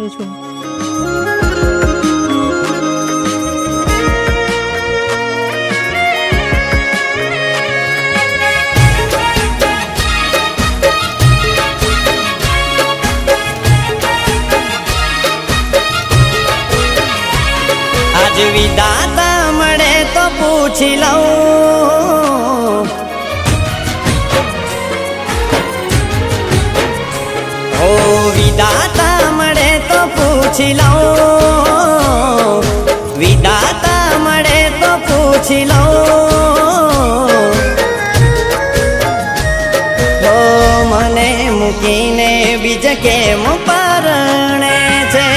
કરું છું। આજ વિધાતા મળે તો પૂછી લઉં, ઓ વિધાતા મળે તો પૂછી લઉં, વિધાતા મળે તો પૂછી લઉં, ઓ મને મૂકીને બીજ કેમ પરણે છે,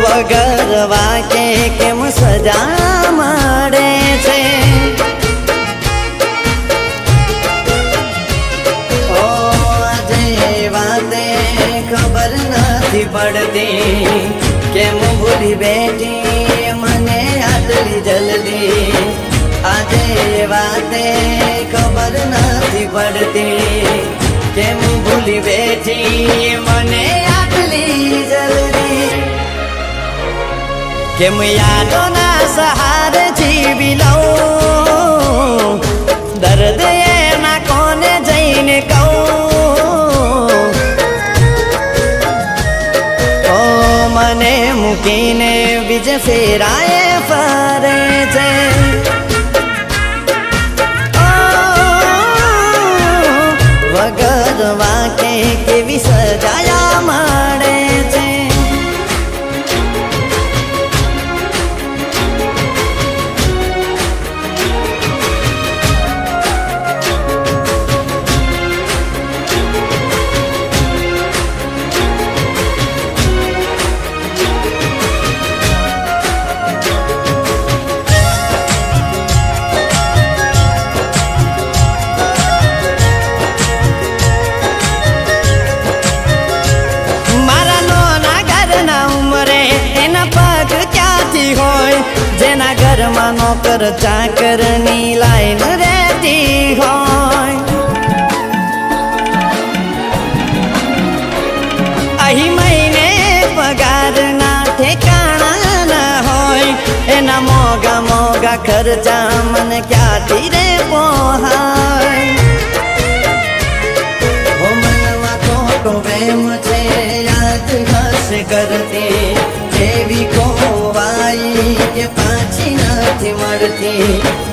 વગર વાકે કેમ સજા મળે છે, ઓ આજે વાતે ખબર નથી પડતી, કેમ ભૂલી બેઠી મને આટલી જલ્દી, આજે વાતે ખબર નથી પડતી, કેમ ભૂલી બેઠી મને આટલી જલ્દી, કેમ યાદોના સહારે જીવી લઉં, દર્દ એના કોને જઈને કહું, ઓ મને મૂકીને બીજ ફેરાએ ફરે છે, વગર વાકે કેવી સજાયા મળે છે, જેના ઘરમાં નોકર ચાકરની લાઈન રહેતી હોય, અહીં મહિને પગારના ઠેકાણા ના હોય, એના મોગા મોગા ખર્ચા મને ક્યાંથી રે પોહાય, ઓ મનમાં ખોટો વેમ છે યાદ હશે કરતી, જેવી ખોવાઈ કે પાછી નથી મળતી,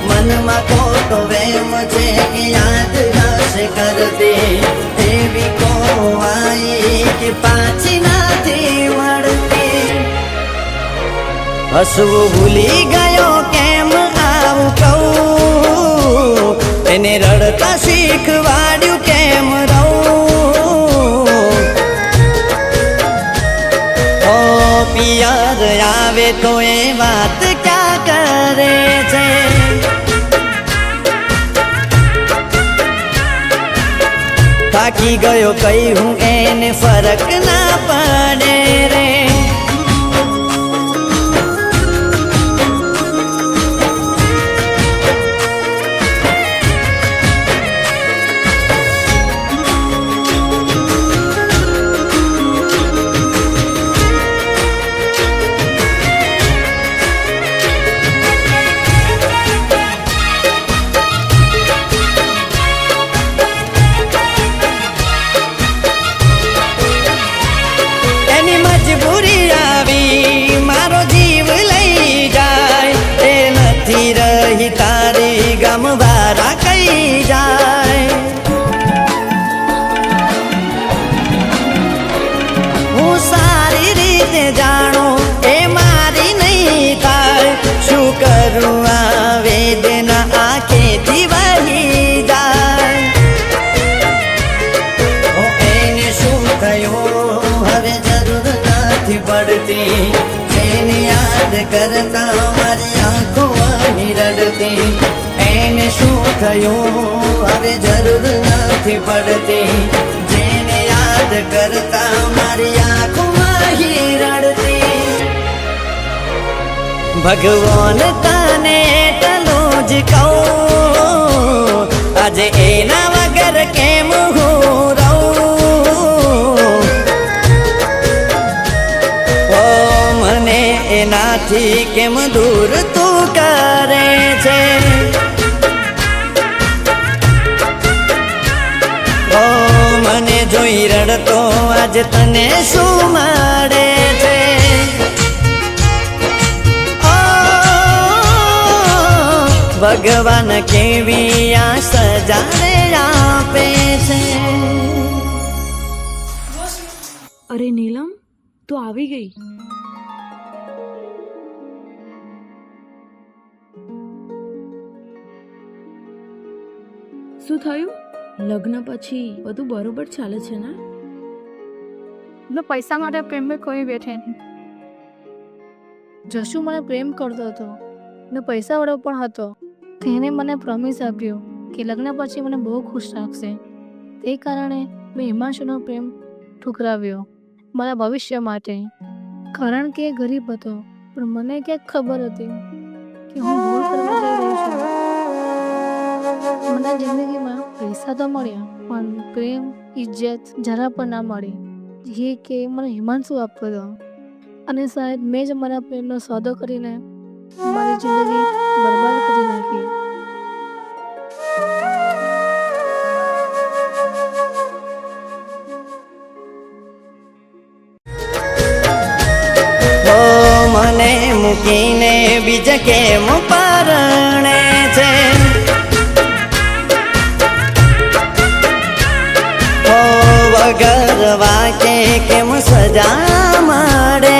મનમાં ખોટો વેમ છે કે યાદ હશે કરતી, જેવી ખોવાઈ કે પાછી નથી મળતી, હસવું ભૂલી ગયો કેમ આવું કહું, એને રડતા શીખવાડ્યું કેમ રહું, પિયર આવે તો એ વાત ક્યાં કરે છે, થાકી ગયો કઈ હું એને ફરક ના પડે રે, તારી ગમ વારા કઈ જાય, હું સારી રીતે જાણું એ મારી નહીં થાય, શું કરું આ વેદના આંખેથી વહી જાય, એને શું થયું હવે જરૂર નથી પડતી, એને યાદ કરતા મારી આંખો રડતી, એને શું થયું હવે જરૂર નથી પડતી, જેને યાદ કરતા મારી આંખોમાં રડતી, ભગવાન તને એટલું જ કહું, આજે એના વગર કેમ હું એનાથી કેમ દૂર તું કરે છે? ઓ મને જોઈ રડતો આજ તને શું મળે છે? ભગવાન કેવી આ સજાને આપે છે. અરે નીલમ, તું આવી ગઈ. શું થયું? લગ્ન પછી બધું બરોબર ચાલે છે ને? એટલે પૈસા માટે પ્રેમમાં કોઈ બેઠે નહીં. જશુ મને પ્રેમ કરતો હતો ને પૈસાવાળો પણ હતો. તેને મને પ્રોમિસ આપ્યો કે લગ્ન પછી મને બહુ ખુશ રાખશે. તે કારણે મેં હિમાંશુનો પ્રેમ ઠુકરાવ્યો મારા ભવિષ્ય માટે. કારણ કે એ ગરીબ હતો, પણ મને ક્યાંક ખબર હતી કે હું ભૂલ કરવા જઈ રહી છું. મને જિંદગીમાં પૈસા તો મળ્યા, પણ પ્રેમ, ઇજ્જત જરા પણ ના મળી, જે કે મને હિમાંશુ આપતો હતો. અને શાયદ મેં જ મારા પ્રેમનો સોદો કરીને મારી જિંદગી બરબાદ કરી નાખી. મને મૂકીને બીજ કેમ પરણે છે? વગર વાકે કેમ સજા મળે